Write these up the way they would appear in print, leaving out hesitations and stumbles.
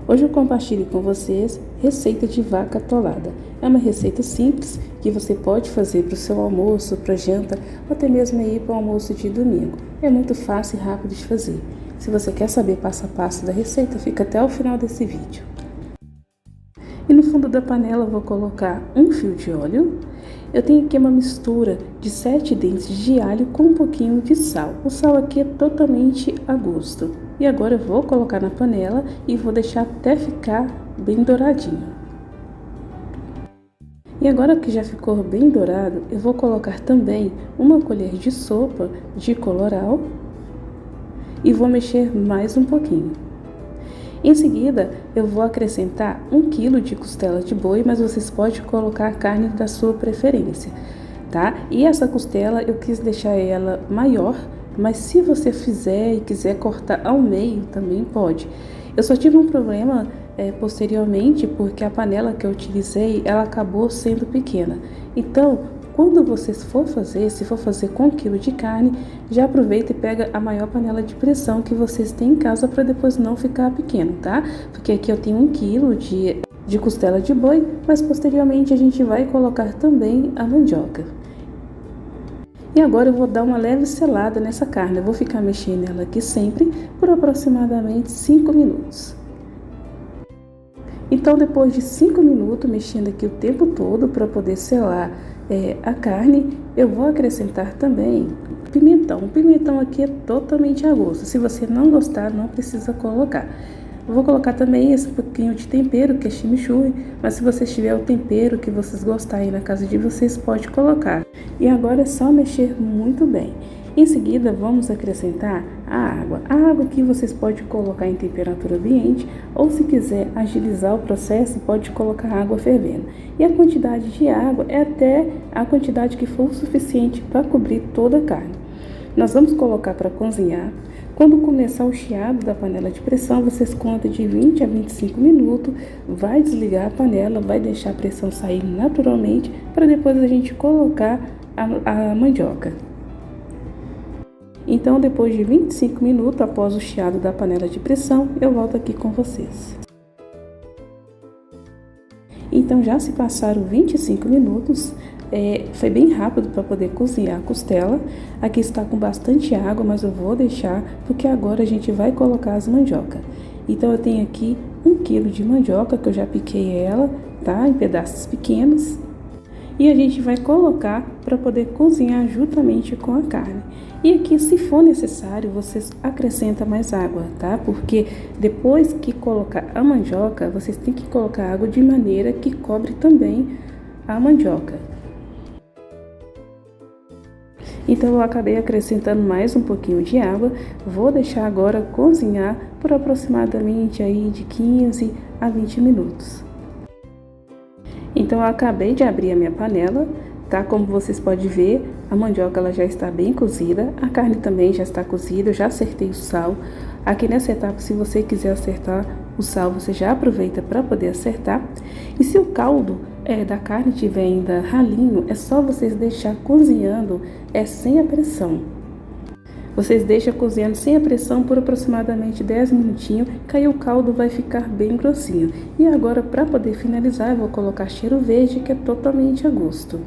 Hoje eu compartilho com vocês receita de vaca atolada. É uma receita simples que você pode fazer para o seu almoço, para janta ou até mesmo aí para o almoço de domingo. É muito fácil e rápido de fazer. Se você quer saber passo a passo da receita, fica até o final desse vídeo. E no fundo da panela eu vou colocar um fio de óleo. Eu tenho aqui uma mistura de 7 dentes de alho com um pouquinho de sal. O sal aqui é totalmente a gosto. E agora eu vou colocar na panela e vou deixar até ficar bem douradinho. E agora que já ficou bem dourado, eu vou colocar também uma colher de sopa de colorau e vou mexer mais um pouquinho. Em seguida, eu vou acrescentar 1 kg de costela de boi, mas vocês podem colocar a carne da sua preferência, tá? E essa costela eu quis deixar ela maior, mas se você fizer e quiser cortar ao meio, também pode. Eu só tive um problema posteriormente, porque a panela que eu utilizei, ela acabou sendo pequena. Então, quando vocês for fazer, se for fazer com 1 kg de carne, já aproveita e pega a maior panela de pressão que vocês têm em casa para depois não ficar pequeno, tá? Porque aqui eu tenho 1 kg de costela de boi, mas posteriormente a gente vai colocar também a mandioca. E agora eu vou dar uma leve selada nessa carne. Eu vou ficar mexendo ela aqui sempre por aproximadamente 5 minutos. Então, depois de 5 minutos mexendo aqui o tempo todo para poder selar a carne, eu vou acrescentar também pimentão. O pimentão aqui é totalmente a gosto. Se você não gostar, não precisa colocar. Eu vou colocar também esse pouquinho de tempero, que é chimichurri, mas se vocês tiverem o tempero que vocês gostarem na casa de vocês, pode colocar. E agora é só mexer muito bem. Em seguida, vamos acrescentar a água. A água que vocês podem colocar em temperatura ambiente, ou se quiser agilizar o processo, pode colocar água fervendo. E a quantidade de água é até a quantidade que for o suficiente para cobrir toda a carne. Nós vamos colocar para cozinhar. Quando começar o chiado da panela de pressão, vocês contam de 20 a 25 minutos, vai desligar a panela, vai deixar a pressão sair naturalmente, para depois a gente colocar a mandioca. Então, depois de 25 minutos, após o chiado da panela de pressão, eu volto aqui com vocês. Então, já se passaram 25 minutos, foi bem rápido para poder cozinhar a costela. Aqui está com bastante água, mas eu vou deixar, porque agora a gente vai colocar as mandioca. Então, eu tenho aqui 1 kg de mandioca, que eu já piquei ela, tá? Em pedaços pequenos. E a gente vai colocar para poder cozinhar juntamente com a carne. E aqui, se for necessário, vocês acrescentam mais água, tá? Porque depois que colocar a mandioca, vocês têm que colocar água de maneira que cobre também a mandioca. Então, eu acabei acrescentando mais um pouquinho de água. Vou deixar agora cozinhar por aproximadamente aí de 15 a 20 minutos. Então, eu acabei de abrir a minha panela, tá? Como vocês podem ver, a mandioca ela já está bem cozida, a carne também já está cozida, eu já acertei o sal. Aqui nessa etapa, se você quiser acertar o sal, você já aproveita para poder acertar. E se o caldo da carne tiver ainda ralinho, é só vocês deixar cozinhando sem a pressão. Vocês deixam cozinhando sem a pressão por aproximadamente 10 minutinhos, que aí o caldo vai ficar bem grossinho. E agora, para poder finalizar, eu vou colocar cheiro verde, que é totalmente a gosto.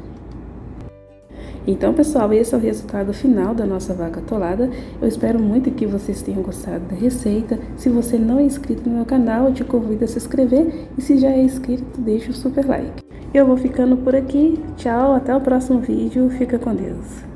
Então, pessoal, esse é o resultado final da nossa vaca atolada. Eu espero muito que vocês tenham gostado da receita. Se você não é inscrito no meu canal, eu te convido a se inscrever. E se já é inscrito, deixa o super like. Eu vou ficando por aqui. Tchau, até o próximo vídeo. Fica com Deus.